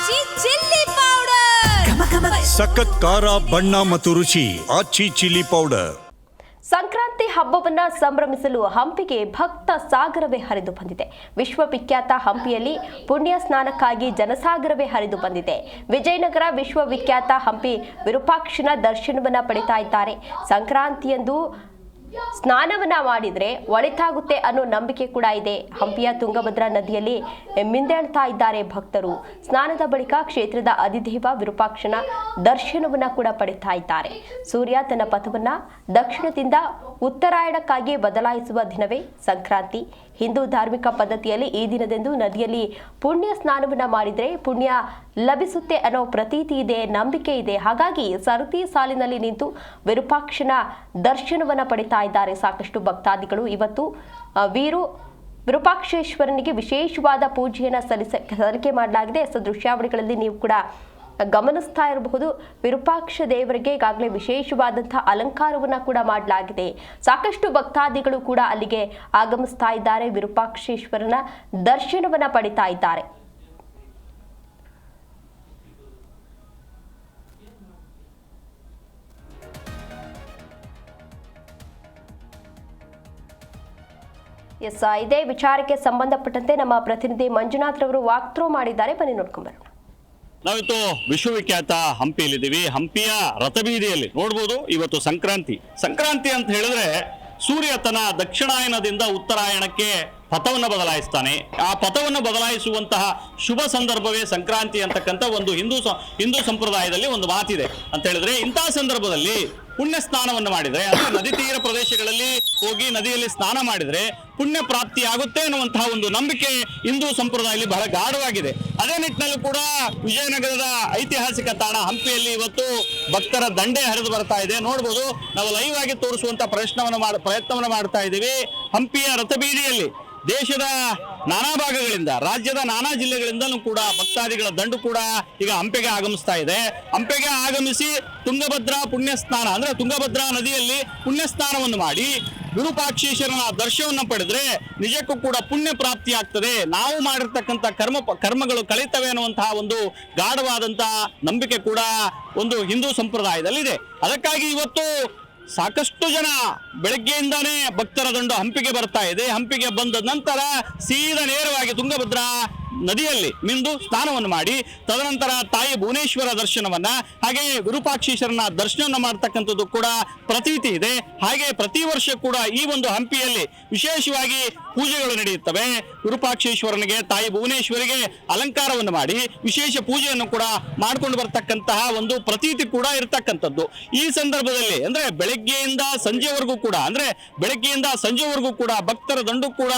ಆಚಿ chilli powder ಸಖತ್ ಖಾರ ಬಣ್ಣ ಮತ್ತು ರುಚಿ ಆಚಿ ಚಿಲ್ಲಿ ಪೌಡರ್. ಸಂಕ್ರಾಂತಿ ಹಬ್ಬವನ್ನ ಸಂಭ್ರಮಿಸಲು ಹಂಪಿಗೆ ಭಕ್ತ ಸಾಗರವೇ ಹರಿದು ಬಂದಿದೆ. ವಿಶ್ವವಿಖ್ಯಾತ ಹಂಪಿಯಲ್ಲಿ ಪುಣ್ಯ ಸ್ನಾನಕ್ಕಾಗಿ ಜನಸಾಗರವೇ ಹರಿದು ಬಂದಿದೆ. ವಿಜಯನಗರ ವಿಶ್ವವಿಖ್ಯಾತ ಹಂಪಿ ವಿರೂಪಾಕ್ಷನ ದರ್ಶನವನ್ನ ಪಡಿತಾ ಇದ್ದಾರೆ. ಸಂಕ್ರಾಂತಿಯಂದು ಸ್ನಾನವನ್ನ ಮಾಡಿದ್ರೆ ಒಳಿತಾಗುತ್ತೆ ಅನ್ನೋ ನಂಬಿಕೆ ಕೂಡ ಇದೆ. ಹಂಪಿಯ ತುಂಗಭದ್ರಾ ನದಿಯಲ್ಲಿ ಮಿಂದೇಳ್ತಾ ಇದ್ದಾರೆ ಭಕ್ತರು. ಸ್ನಾನದ ಬಳಿಕ ಕ್ಷೇತ್ರದ ಅಧಿದೇವ ವಿರೂಪಾಕ್ಷನ ದರ್ಶನವನ್ನ ಕೂಡ ಪಡಿತಾ ಇದ್ದಾರೆ. ಸೂರ್ಯ ತನ್ನ ಪಥವನ್ನ ದಕ್ಷಿಣದಿಂದ ಉತ್ತರಾಯಣಕ್ಕಾಗಿ ಬದಲಾಯಿಸುವ ದಿನವೇ ಸಂಕ್ರಾಂತಿ. ಹಿಂದೂ ಧಾರ್ಮಿಕ ಪದ್ಧತಿಯಲ್ಲಿ ಈ ದಿನದಂದು ನದಿಯಲ್ಲಿ ಪುಣ್ಯ ಸ್ನಾನವನ್ನ ಮಾಡಿದ್ರೆ ಪುಣ್ಯ ಲಭಿಸುತ್ತೆ ಅನ್ನೋ ಪ್ರತೀತಿ ಇದೆ, ನಂಬಿಕೆ ಇದೆ. ಹಾಗಾಗಿ ಸರತಿ ಸಾಲಿನಲ್ಲಿ ನಿಂತು ವಿರೂಪಾಕ್ಷನ ದರ್ಶನವನ್ನ ಪಡಿತಾ ಇದ್ದಾರೆ ಸಾಕಷ್ಟು ಭಕ್ತಾದಿಗಳು. ಇವತ್ತು ವಿರೂಪಾಕ್ಷೇಶ್ವರನಿಗೆ ವಿಶೇಷವಾದ ಪೂಜೆಯನ್ನು ಸಲ್ಲಿಕೆ ಮಾಡಲಾಗಿದೆ. ದೃಶ್ಯಾವಳಿಗಳಲ್ಲಿ ನೀವು ಕೂಡ ಗಮನಿಸ್ತಾ ಇರಬಹುದು. ವಿರೂಪಾಕ್ಷ ದೇವರಿಗೆ ಈಗಾಗಲೇ ವಿಶೇಷವಾದಂತಹ ಅಲಂಕಾರವನ್ನ ಕೂಡ ಮಾಡಲಾಗಿದೆ. ಸಾಕಷ್ಟು ಭಕ್ತಾದಿಗಳು ಕೂಡ ಅಲ್ಲಿಗೆ ಆಗಮಿಸ್ತಾ ಇದ್ದಾರೆ. ವಿರೂಪಾಕ್ಷೇಶ್ವರನ ದರ್ಶನವನ್ನ ಪಡಿತಾ ಇದ್ದಾರೆ. ಇದೇ ವಿಚಾರಕ್ಕೆ ಸಂಬಂಧಪಟ್ಟಂತೆ ನಮ್ಮ ಪ್ರತಿನಿಧಿ ಮಂಜುನಾಥ್ ರವರು ವಾಕ್ಥ್ರೂ ಮಾಡಿದ್ದಾರೆ. ಬನ್ನಿ ನೋಡ್ಕೊಂಡ್ ಬರೋಣ. ನಾವಿತ್ತು ವಿಶ್ವವಿಖ್ಯಾತ ಹಂಪಿಯಲ್ಲಿದ್ದೀವಿ. ಹಂಪಿಯ ರಥಬೀದಿಯಲ್ಲಿ ನೋಡ್ಬೋದು ಇವತ್ತು ಸಂಕ್ರಾಂತಿ ಅಂತ ಹೇಳಿದ್ರೆ ಸೂರ್ಯ ತನ್ನ ದಕ್ಷಿಣಾಯನದಿಂದ ಉತ್ತರಾಯಣಕ್ಕೆ ಪಥವನ್ನು ಬದಲಾಯಿಸ್ತಾನೆ. ಆ ಪಥವನ್ನು ಬದಲಾಯಿಸುವಂತಹ ಶುಭ ಸಂದರ್ಭವೇ ಸಂಕ್ರಾಂತಿ ಅಂತಕ್ಕಂಥ ಒಂದು ಹಿಂದೂ ಸಂಪ್ರದಾಯದಲ್ಲಿ ಒಂದು ಮಾತಿದೆ. ಅಂತ ಹೇಳಿದ್ರೆ ಇಂತಹ ಸಂದರ್ಭದಲ್ಲಿ ಪುಣ್ಯ ಸ್ನಾನವನ್ನು ಮಾಡಿದ್ರೆ, ಅಂದ್ರೆ ನದಿ ತೀರ ಪ್ರದೇಶಗಳಲ್ಲಿ ಹೋಗಿ ನದಿಯಲ್ಲಿ ಸ್ನಾನ ಮಾಡಿದ್ರೆ ಪುಣ್ಯ ಪ್ರಾಪ್ತಿ ಆಗುತ್ತೆ ಅನ್ನುವಂತಹ ಒಂದು ನಂಬಿಕೆ ಹಿಂದೂ ಸಂಪ್ರದಾಯದಲ್ಲಿ ಬಹಳ ಗಾಢವಾಗಿದೆ. ಅದೇ ನಿಟ್ಟಿನಲ್ಲಿ ಕೂಡ ವಿಜಯನಗರದ ಐತಿಹಾಸಿಕ ತಾಣ ಹಂಪಿಯಲ್ಲಿ ಇವತ್ತು ಭಕ್ತರ ದಂಡೆ ಹರಿದು ಬರ್ತಾ ಇದೆ. ನೋಡ್ಬೋದು, ನಾವು ಲೈವ್ ಆಗಿ ತೋರಿಸುವಂತ ಪ್ರಯತ್ನವನ್ನು ಮಾಡ್ತಾ ಇದ್ದೀವಿ. ಹಂಪಿಯ ರಥಬೀದಿಯಲ್ಲಿ ದೇಶದ ನಾನಾ ಭಾಗಗಳಿಂದ, ರಾಜ್ಯದ ನಾನಾ ಜಿಲ್ಲೆಗಳಿಂದಲೂ ಕೂಡ ಭಕ್ತಾದಿಗಳ ದಂಡು ಕೂಡ ಈಗ ಹಂಪಿಗೆ ಆಗಮಿಸ್ತಾ ಇದೆ. ಹಂಪಿಗೆ ಆಗಮಿಸಿ ತುಂಗಭದ್ರಾ ಪುಣ್ಯ ಸ್ನಾನ ಅಂದ್ರೆ ತುಂಗಭದ್ರಾ ನದಿಯಲ್ಲಿ ಪುಣ್ಯ ಸ್ನಾನವನ್ನು ಮಾಡಿ ವಿರೂಪಾಕ್ಷೇಶ್ವರನ ದರ್ಶನವನ್ನು ಪಡೆದ್ರೆ ನಿಜಕ್ಕೂ ಕೂಡ ಪುಣ್ಯ ಪ್ರಾಪ್ತಿ ಆಗ್ತದೆ, ನಾವು ಮಾಡಿರ್ತಕ್ಕಂಥ ಕರ್ಮಗಳು ಕಳೀತವೆ ಅನ್ನುವಂತಹ ಒಂದು ಗಾಢವಾದಂತಹ ನಂಬಿಕೆ ಕೂಡ ಒಂದು ಹಿಂದೂ ಸಂಪ್ರದಾಯದಲ್ಲಿದೆ. ಅದಕ್ಕಾಗಿ ಇವತ್ತು ಸಾಕಷ್ಟು ಜನ ಬೆಳಗ್ಗೆಯಿಂದಾನೇ ಭಕ್ತರ ದಂಡು ಹಂಪಿಗೆ ಬರ್ತಾ ಇದೆ. ಹಂಪಿಗೆ ಬಂದ ನಂತರ ಸೀದಾ ನೇರವಾಗಿ ತುಂಗಭದ್ರಾ ನದಿಯಲ್ಲಿ ಮಿಂದು ಸ್ನಾನವನ್ನು ಮಾಡಿ ತದನಂತರ ತಾಯಿ ಭುವನೇಶ್ವರ ದರ್ಶನವನ್ನ, ಹಾಗೆ ವಿರೂಪಾಕ್ಷೇಶ್ವರನ ದರ್ಶನವನ್ನು ಮಾಡ್ತಕ್ಕಂಥದ್ದು ಕೂಡ ಪ್ರತೀತಿ ಇದೆ. ಹಾಗೆ ಪ್ರತಿ ವರ್ಷ ಕೂಡ ಈ ಒಂದು ಹಂಪಿಯಲ್ಲಿ ವಿಶೇಷವಾಗಿ ಪೂಜೆಗಳು ನಡೆಯುತ್ತವೆ. ವಿರೂಪಾಕ್ಷೇಶ್ವರನಿಗೆ, ತಾಯಿ ಭುವನೇಶ್ವರಿಗೆ ಅಲಂಕಾರವನ್ನು ಮಾಡಿ ವಿಶೇಷ ಪೂಜೆಯನ್ನು ಕೂಡ ಮಾಡ್ಕೊಂಡು ಬರ್ತಕ್ಕಂತಹ ಒಂದು ಪ್ರತೀತಿ ಕೂಡ ಇರತಕ್ಕಂಥದ್ದು. ಈ ಸಂದರ್ಭದಲ್ಲಿ ಅಂದ್ರೆ ಬೆಳಗ್ಗೆಯಿಂದ ಸಂಜೆವರೆಗೂ ಕೂಡ ಭಕ್ತರ ದಂಡು ಕೂಡ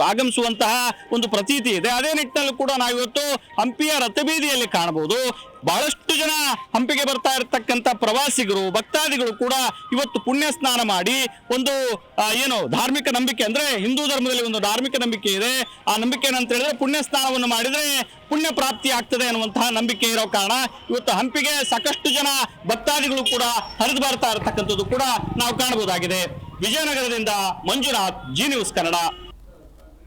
ಆಗಮಿಸುವಂತಹ ಒಂದು ಪ್ರತೀತಿ ಇದೆ. ಅದೇ ನಿಟ್ಟಿನಲ್ಲಿ ಕೂಡ ನಾವಿವತ್ತು ಹಂಪಿಯ ರಥಬೀದಿಯಲ್ಲಿ ಕಾಣಬಹುದು. ಬಹಳಷ್ಟು ಜನ ಹಂಪಿಗೆ ಬರ್ತಾ ಇರತಕ್ಕಂಥ ಪ್ರವಾಸಿಗರು, ಭಕ್ತಾದಿಗಳು ಕೂಡ ಇವತ್ತು ಪುಣ್ಯ ಸ್ನಾನ ಮಾಡಿ ಒಂದು ಧಾರ್ಮಿಕ ನಂಬಿಕೆ, ಅಂದ್ರೆ ಹಿಂದೂ ಧರ್ಮದಲ್ಲಿ ಒಂದು ಧಾರ್ಮಿಕ ನಂಬಿಕೆ ಇದೆ. ಆ ನಂಬಿಕೆ ಏನಂತ ಹೇಳಿದ್ರೆ ಪುಣ್ಯ ಸ್ನಾನವನ್ನು ಮಾಡಿದ್ರೆ ಪುಣ್ಯ ಪ್ರಾಪ್ತಿ ಆಗ್ತದೆ ಅನ್ನುವಂತಹ ನಂಬಿಕೆ ಇರೋ ಕಾರಣ ಇವತ್ತು ಹಂಪಿಗೆ ಸಾಕಷ್ಟು ಜನ ಭಕ್ತಾದಿಗಳು ಕೂಡ ಹರಿದು ಬರ್ತಾ ಇರತಕ್ಕಂಥದ್ದು ಕೂಡ ನಾವು ಕಾಣಬಹುದಾಗಿದೆ. ವಿಜಯನಗರದಿಂದ ಮಂಜುನಾಥ್, ಜಿ ನ್ಯೂಸ್ ಕನ್ನಡ.